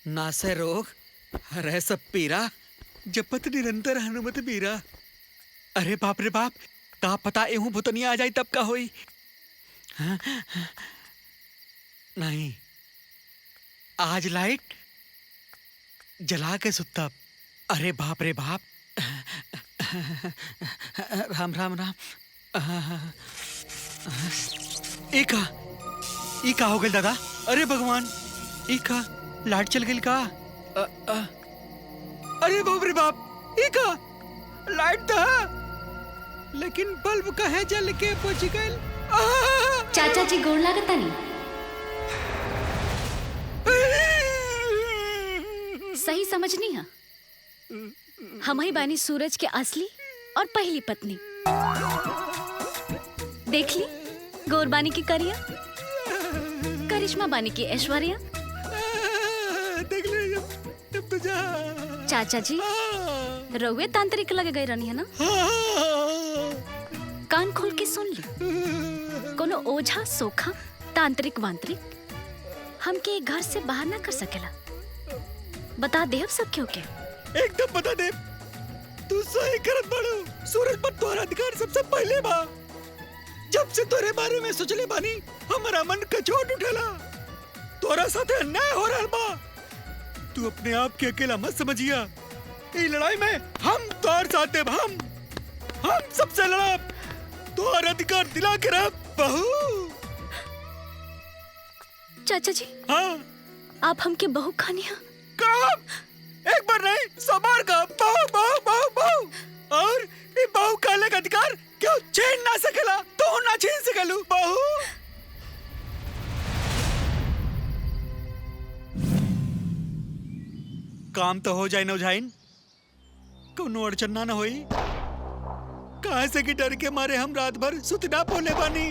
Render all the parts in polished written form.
नासे रोग हरे सब पीरा जपत निरंतर हनुमत बीरा। अरे बाप रे बाप, का पता एहू भूतनिया आ जाए तब का होई। हाँ? नहीं, आज लाइट जला के सुतब। अरे बाप रे बाप। राम राम राम। ई का हो गइल दादा? अरे भगवान, ई का लाइट चल गइल का? अरे बाप रे बाप, ई का लाइट था लेकिन बल्ब कहे जल के बुझ गइल। चाचा जी गोड़ लागतानी। सही समझनी है, हम ही बानी सूरज के असली और पहली पत्नी। देख ली गोर बानी की करिया, करिश्मा बानी की ऐश्वर्या। देख ले जब तो जा। चाचा जी रउए तांत्रिक लगे गए रहनी है ना? कान खोल के सुन ली, कोनो ओझा सोखा तांत्रिक वांत्रिक हमके घर से बाहर ना कर सकेला। बता दे अब सब क्यों के। एकदम बता दे, तू सही करत बाड़ू। सूरज पर तोहरा अधिकार सबसे पहले बा। जब से तोरे बारे में सोचले बानी हमारा मन कचोट उठेला। तोरा साथे अन्याय हो रहल बा। तू अपने आप के अकेला मत समझिया। ई लड़ाई में हम तोर साथ देब। हम सबसे लड़ब, तोहर अधिकार दिला के रह बहू। चाचा जी हाँ, आप हमके बहू खानी है? कब? एक बार नहीं, 100 बार का बहू बहू बहू बहू। और ये बहू काले का अधिकार क्यों छीन ना सकेला? तू ना छीन सकेलू बहू। काम तो हो जाए न जाइन, कोनो अड़चन ना होई। कहाँ से कि डर के मारे हम रात भर सुतना बोले बानी।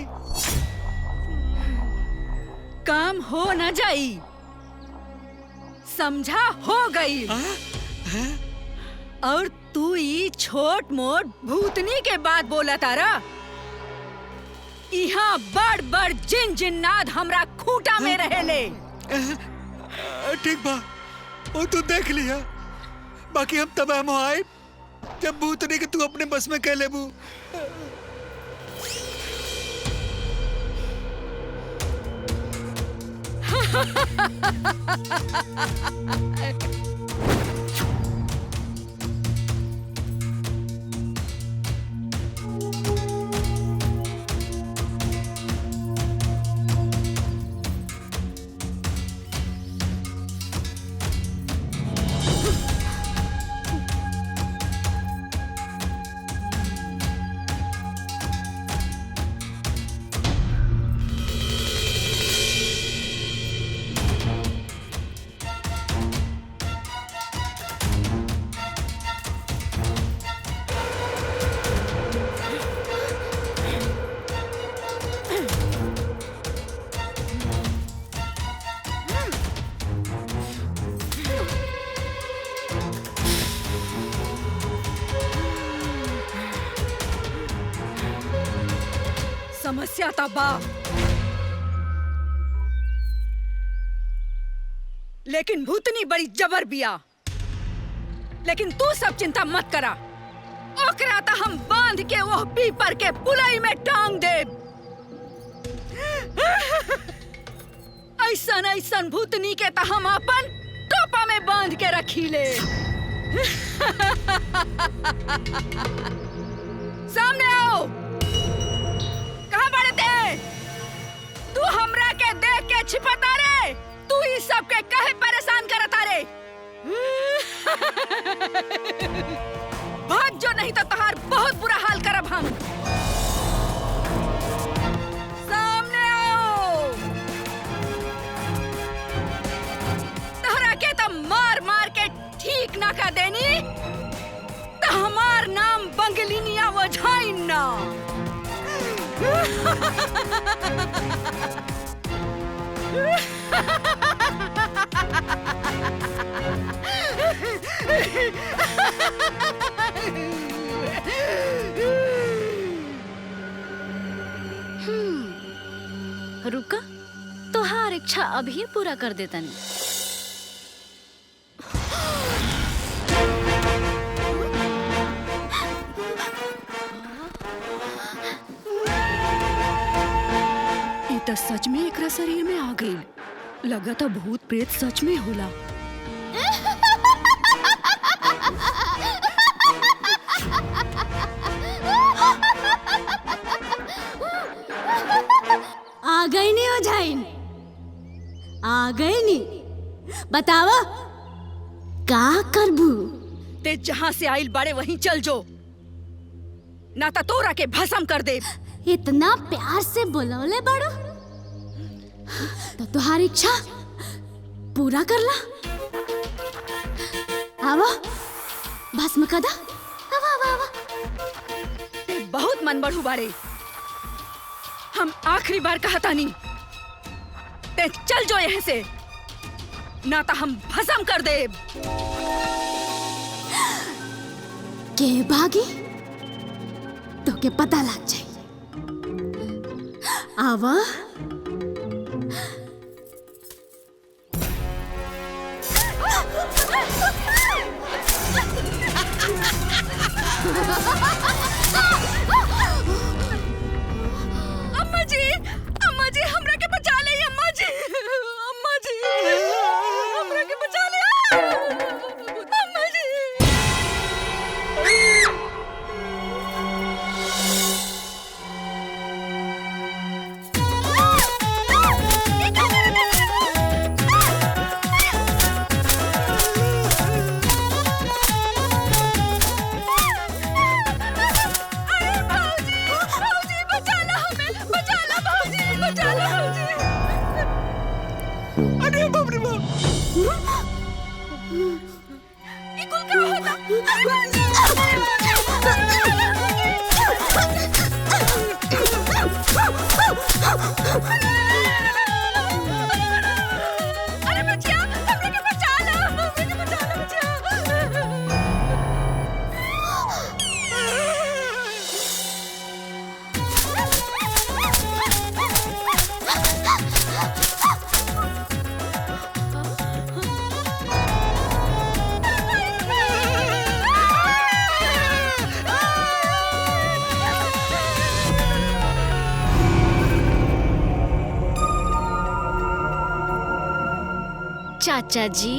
काम हो न जाई, समझा हो गई। और तू ही छोट मोट भूतनी के बात बोला तारा। यहाँ बड़ बड़ जिन जिन्नात हमरा खूंटा में रहेले। ठीक बा, वो तू देख लिया। बाकी हम तब हम आए जब भूतनी के तू अपने बस में कह लेबू। समस्या ता बा, लेकिन भूतनी बड़ी जबर बिया। लेकिन तू सब चिंता मत करा, ओकरा ता हम बांध के वो पीपर के पुलई में टांग दे। ऐसन ऐसन भूतनी के ता हम अपन टोपा में बांध के रखी ले। सामने आओ। कहाँ बड़े थे? तू हमरा के देख के छिपता रे? तू ही सब के काहे परेशान करता रे? भाग जो, नहीं तो तहार बहुत बुरा हाल करब हम। सामने आओ। तहरा के तो मार मार के ठीक ना कर देनी तो हमार नाम बंगलिनिया वझाई ना। रुका, तोहार इच्छा अभी पूरा कर देता नहीं। त सच में एकरा शरीर में आ गई। लगा था भूत प्रेत सच में होला। आ गई नहीं हो जाइन, आ गई नहीं। बतावा का करबू? ते जहाँ से आइल बाड़े वहीं चल जो, ना ता तोरा के भस्म कर दे। इतना प्यार से बुलौले बड़ो तो तुम्हारी इच्छा पूरा करला। आवा भस्म कदा, आवा आवा आवा। ते बहुत मन बढ़ू बाड़े। हम आखिरी बार कहता नहीं, ते चल जो यहाँ से, ना ता हम भस्म कर दे। के भागी तो के पता लग जाए। आवा अम्मा जी हमरा के बचा ले। अम्मा जी हमरा के बचा ले। अम्मा जी अरे बाप रे बाप! अरे बचिया, हमरा के बचा ला, हमरा के बचा ला बचिया। चाचा जी